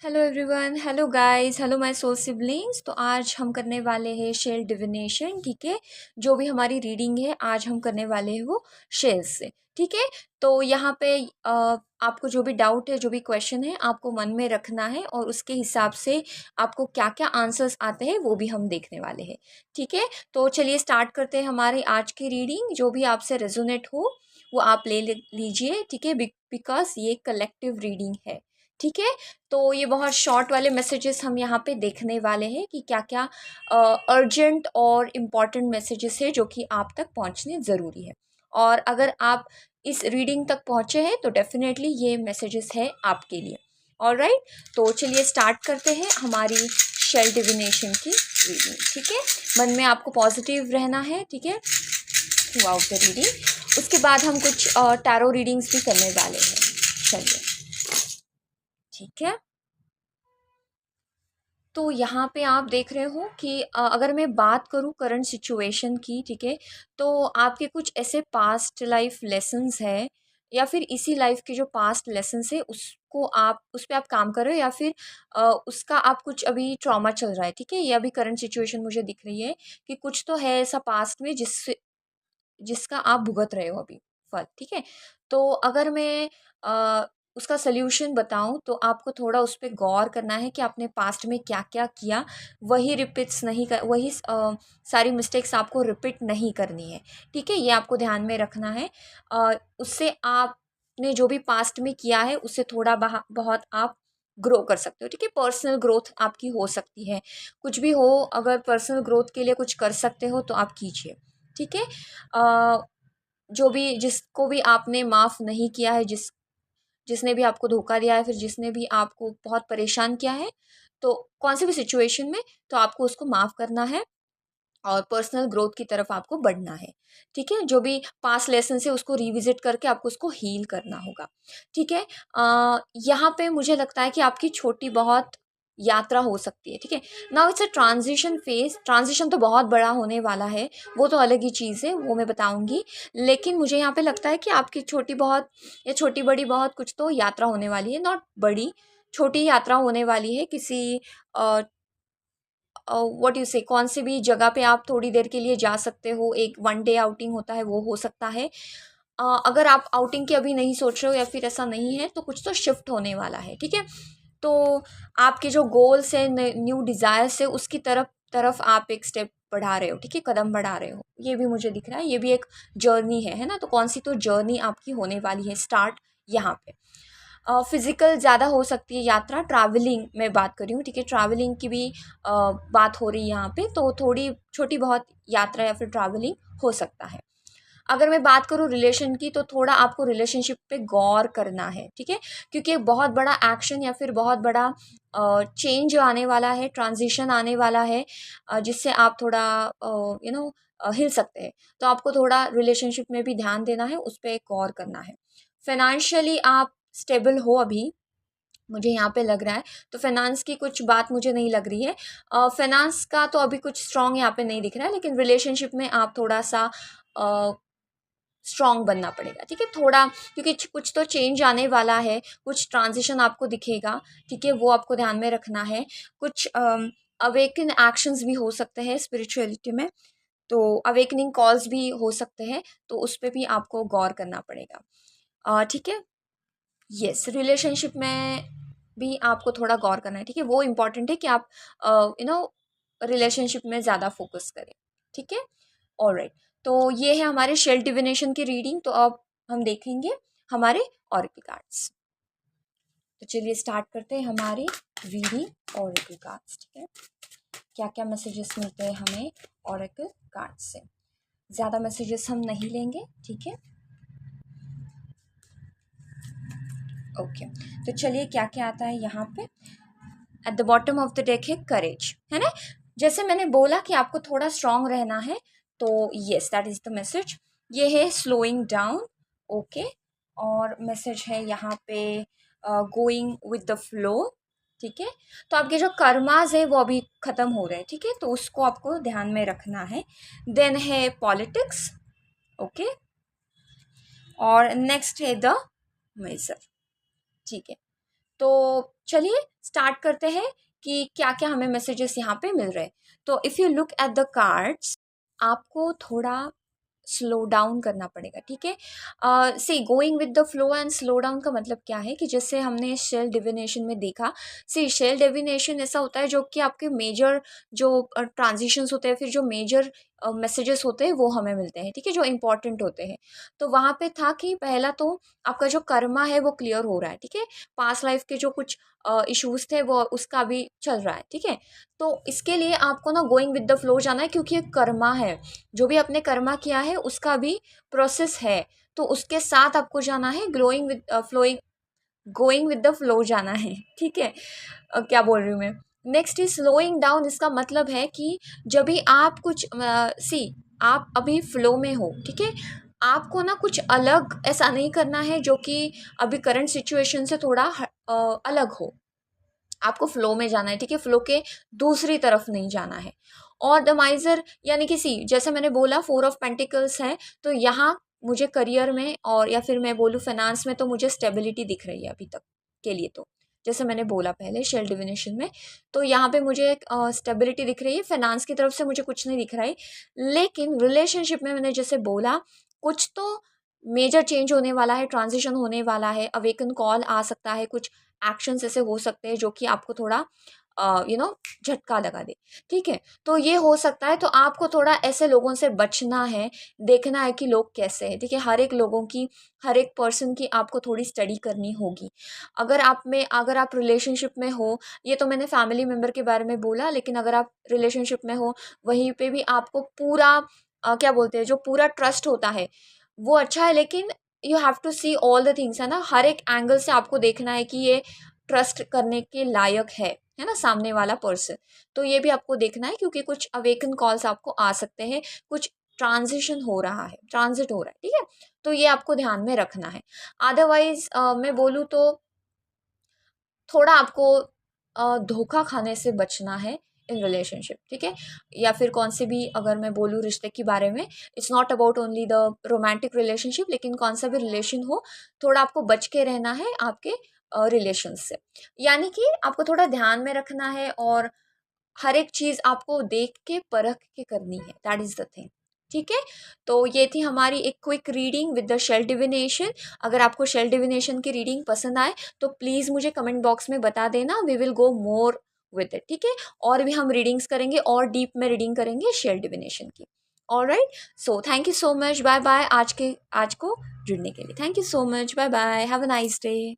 Hello everyone, hello guys, hello my soul siblings. तो आज हम करने वाले हैं शेल डिविनेशन। ठीक है, जो भी हमारी रीडिंग है आज हम करने वाले हैं वो शेल से। ठीक है, तो यहाँ पे आपको जो भी डाउट है, जो भी क्वेश्चन है, आपको मन में रखना है और उसके हिसाब से आपको क्या क्या आंसर्स आते हैं वो भी हम देखने वाले हैं। ठीक है, तो चलिए स्टार्ट करते हैं हमारी आज की रीडिंग। जो भी आपसे रेजोनेट हो वो आप लीजिए। ठीक है, बिकॉज ये कलेक्टिव रीडिंग है। ठीक है, तो ये बहुत शॉर्ट वाले मैसेजेस हम यहाँ पे देखने वाले हैं कि क्या क्या अर्जेंट और इम्पॉर्टेंट मैसेजेस है जो कि आप तक पहुँचने ज़रूरी है। और अगर आप इस रीडिंग तक पहुँचे हैं तो डेफिनेटली ये मैसेजेस है आपके लिए। ऑलराइट, तो चलिए स्टार्ट करते हैं हमारी शेल डिविनेशन की रीडिंग। ठीक है, मन में आपको पॉजिटिव रहना है। ठीक है, थ्रू आउट द रीडिंग। उसके बाद हम कुछ टैरो रीडिंग्स भी करने वाले हैं। चलिए, ठीक है। तो यहाँ पे आप देख रहे हो कि अगर मैं बात करूँ करंट सिचुएशन की, ठीक है, तो आपके कुछ ऐसे पास्ट लाइफ लेसन्स है या फिर इसी लाइफ के जो पास्ट लेसन्स है उसको आप उस पर आप काम कर रहे हो या फिर उसका आप कुछ अभी ट्रॉमा चल रहा है। ठीक है, ये अभी करंट सिचुएशन मुझे दिख रही है कि कुछ तो है ऐसा पास्ट में जिसका आप भुगत रहे हो अभी फल। ठीक है, तो अगर मैं उसका सल्यूशन बताऊं तो आपको थोड़ा उस पर गौर करना है कि आपने पास्ट में क्या क्या किया। वही रिपीट्स नहीं कर वही सारी मिस्टेक्स आपको रिपीट नहीं करनी है। ठीक है, ये आपको ध्यान में रखना है। उससे आपने जो भी पास्ट में किया है उससे थोड़ा बहुत आप ग्रो कर सकते हो। ठीक है, पर्सनल ग्रोथ आपकी हो सकती है। कुछ भी हो, अगर पर्सनल ग्रोथ के लिए कुछ कर सकते हो तो आप कीजिए। ठीक है, जो भी जिसको भी आपने माफ़ नहीं किया है, जिसने भी आपको धोखा दिया है, फिर जिसने भी आपको बहुत परेशान किया है, तो कौन सी भी सिचुएशन में, तो आपको उसको माफ़ करना है और पर्सनल ग्रोथ की तरफ आपको बढ़ना है। ठीक है, जो भी पास्ट लेसन है उसको रिविजिट करके आपको उसको हील करना होगा। ठीक है, यहाँ पे मुझे लगता है कि आपकी छोटी बहुत यात्रा हो सकती है। ठीक है, now it's a transition phase. Transition तो बहुत बड़ा होने वाला है, वो तो अलग ही चीज़ है, वो मैं बताऊंगी। लेकिन मुझे यहाँ पे लगता है कि आपकी छोटी बहुत या छोटी बड़ी बहुत कुछ तो यात्रा होने वाली है। नॉट बड़ी, छोटी यात्रा होने वाली है किसी व्हाट यू से कौन सी भी जगह पे आप थोड़ी देर के लिए जा सकते हो। एक वन डे आउटिंग होता है, वो हो सकता है। अगर आप आउटिंग की अभी नहीं सोच रहे हो या फिर ऐसा नहीं है तो कुछ तो शिफ्ट होने वाला है। ठीक है, तो आपके जो गोल्स है, न्यू डिज़ायर्स है, उसकी तरफ तरफ आप एक स्टेप बढ़ा रहे हो। ठीक है, कदम बढ़ा रहे हो, ये भी मुझे दिख रहा है। ये भी एक जर्नी है ना। तो कौन सी तो जर्नी आपकी होने वाली है स्टार्ट यहाँ पे। फिज़िकल ज़्यादा हो सकती है यात्रा, ट्रैवलिंग मैं बात कर रही हूँ। ठीक है, ट्रैवलिंग की भी बात हो रही है यहाँ पे, तो थोड़ी छोटी बहुत यात्रा या फिर ट्रैवलिंग हो सकता है। अगर मैं बात करूँ रिलेशन की, तो थोड़ा आपको रिलेशनशिप पे गौर करना है। ठीक है, क्योंकि एक बहुत बड़ा एक्शन या फिर बहुत बड़ा चेंज आने वाला है, ट्रांजिशन आने वाला है, जिससे आप थोड़ा हिल सकते हैं। तो आपको थोड़ा रिलेशनशिप में भी ध्यान देना है, उस पर गौर करना है। फाइनेंशियली आप स्टेबल हो अभी, मुझे यहाँ पे लग रहा है। तो फाइनेंस की कुछ बात मुझे नहीं लग रही है। फाइनेंस का तो अभी कुछ स्ट्रॉन्ग यहाँ पे नहीं दिख रहा है, लेकिन रिलेशनशिप में आप थोड़ा सा स्ट्रॉन्ग बनना पड़ेगा। ठीक है, थोड़ा, क्योंकि कुछ तो चेंज आने वाला है, कुछ ट्रांजिशन आपको दिखेगा। ठीक है, वो आपको ध्यान में रखना है। कुछ अवेकन एक्शंस भी हो सकते हैं स्पिरिचुअलिटी में, तो अवेकनिंग कॉल्स भी हो सकते हैं, तो उस पर भी आपको गौर करना पड़ेगा। ठीक है, यस, रिलेशनशिप में भी आपको थोड़ा गौर करना है। ठीक है, वो इम्पॉर्टेंट है कि आप रिलेशनशिप में ज़्यादा फोकस करें। ठीक है, ऑलराइट। तो ये है हमारे शेल डिविनेशन की रीडिंग। तो अब हम देखेंगे हमारे ऑरेकल कार्ड्स। तो चलिए स्टार्ट करते हैं हमारी रीडिंग ऑरेकल कार्ड्स। ठीक है, क्या क्या मैसेजेस मिलते हैं हमें ऑरेकल कार्ड्स से। ज़्यादा मैसेजेस हम नहीं लेंगे। ठीक है, ओके। तो चलिए क्या क्या आता है यहाँ पे। At the bottom of the deck है करेज, है ना। जैसे मैंने बोला कि आपको थोड़ा स्ट्रांग रहना है, तो yes, that is the message. ये है स्लोइंग डाउन, ओके। और मैसेज है यहाँ पे गोइंग विद द फ्लो। ठीक है, तो आपके जो कर्माज है वो अभी ख़त्म हो रहे हैं। ठीक है, तो उसको आपको ध्यान में रखना है। देन है पॉलिटिक्स, ओके। और नेक्स्ट है द मेजर। ठीक है, तो चलिए स्टार्ट करते हैं कि क्या क्या हमें मैसेजेस यहाँ पे मिल रहे हैं। तो if you look at the cards, आपको थोड़ा स्लो डाउन करना पड़ेगा, ठीक है। See going with the flow and slow down का मतलब क्या है कि जैसे हमने शेल डिविनेशन में देखा, सी शेल डिविनेशन ऐसा होता है जो कि आपके मेजर जो ट्रांजिशंस होते हैं, फिर जो मेजर मैसेजेस होते हैं वो हमें मिलते हैं, ठीक है, जो इंपॉर्टेंट होते हैं। तो वहाँ पे था कि पहला तो आपका जो कर्मा है वो क्लियर हो रहा है, ठीक है। पास्ट लाइफ के जो कुछ इश्यूज थे वो उसका भी चल रहा है, ठीक है। तो इसके लिए आपको ना गोइंग विद द फ्लो जाना है, क्योंकि ये कर्मा है, जो भी आपने कर्मा किया है उसका भी प्रोसेस है। तो उसके साथ आपको जाना है, glowing with flowing, going with the flow जाना है, ठीक है। क्या बोल रही हूँ मैं। Next is slowing down. इसका मतलब है कि जब भी आप कुछ सी आप अभी फ्लो में हो, ठीक है, आपको ना कुछ अलग ऐसा नहीं करना है जो कि अभी करंट सिचुएशन से थोड़ा अलग हो। आपको फ्लो में जाना है, ठीक है, फ्लो के दूसरी तरफ नहीं जाना है। और द माइजर यानी कि सी जैसे मैंने बोला 4 ऑफ पेंटिकल्स है, तो यहाँ मुझे करियर में और या फिर मैं बोलूँ फाइनेंस में तो मुझे स्टेबिलिटी दिख रही है अभी तक के लिए। तो जैसे मैंने बोला पहले शेल डिविनेशन में, तो यहाँ पे मुझे एक स्टेबिलिटी दिख रही है, फाइनेंस की तरफ से मुझे कुछ नहीं दिख रहा है। लेकिन रिलेशनशिप में मैंने जैसे बोला कुछ तो मेजर चेंज होने वाला है, ट्रांजिशन होने वाला है, अवेकन कॉल आ सकता है, कुछ एक्शंस ऐसे हो सकते हैं जो कि आपको थोड़ा झटका लगा दे, ठीक है। तो ये हो सकता है, तो आपको थोड़ा ऐसे लोगों से बचना है, देखना है कि लोग कैसे हैं, ठीक है। हर एक लोगों की, हर एक पर्सन की आपको थोड़ी स्टडी करनी होगी। अगर आप रिलेशनशिप में हो, ये तो मैंने फैमिली मेम्बर के बारे में बोला, लेकिन अगर आप रिलेशनशिप में हो वहीं पे भी आपको पूरा क्या बोलते हैं, जो पूरा ट्रस्ट होता है वो अच्छा है, लेकिन you have to see all the things, है ना। हर एक एंगल से आपको देखना है कि ये ट्रस्ट करने के लायक है ना, सामने वाला पर्सन। तो ये भी आपको देखना है, क्योंकि कुछ अवेकन कॉल्स आपको आ सकते हैं, कुछ ट्रांजिशन हो रहा है, ट्रांजिट हो रहा है, ठीक है। तो ये आपको ध्यान में रखना है। अदरवाइज मैं बोलूँ तो थोड़ा आपको धोखा खाने से बचना है इन रिलेशनशिप, ठीक है। या फिर कौन से भी, अगर मैं बोलूँ रिश्ते के बारे में, it's not about only the romantic relationship, लेकिन कौन सा भी रिलेशन हो, थोड़ा आपको बच के रहना है आपके रिलेशन से। यानी कि आपको थोड़ा ध्यान में रखना है, और हर एक चीज़ आपको देख के परख के करनी है, दैट इज़ द थिंग, ठीक है। तो ये थी हमारी एक quick reading with the shell divination. अगर आपको शेल डिविनेशन की रीडिंग पसंद आए तो प्लीज़ मुझे कमेंट बॉक्स में बता देना, we will go more with it, ठीक है। और भी हम रीडिंग्स करेंगे, और डीप में रीडिंग करेंगे शेल डिविनेशन की। Alright, so thank you so much, bye bye. आज को जुड़ने के लिए thank you so much, bye bye, have a nice day.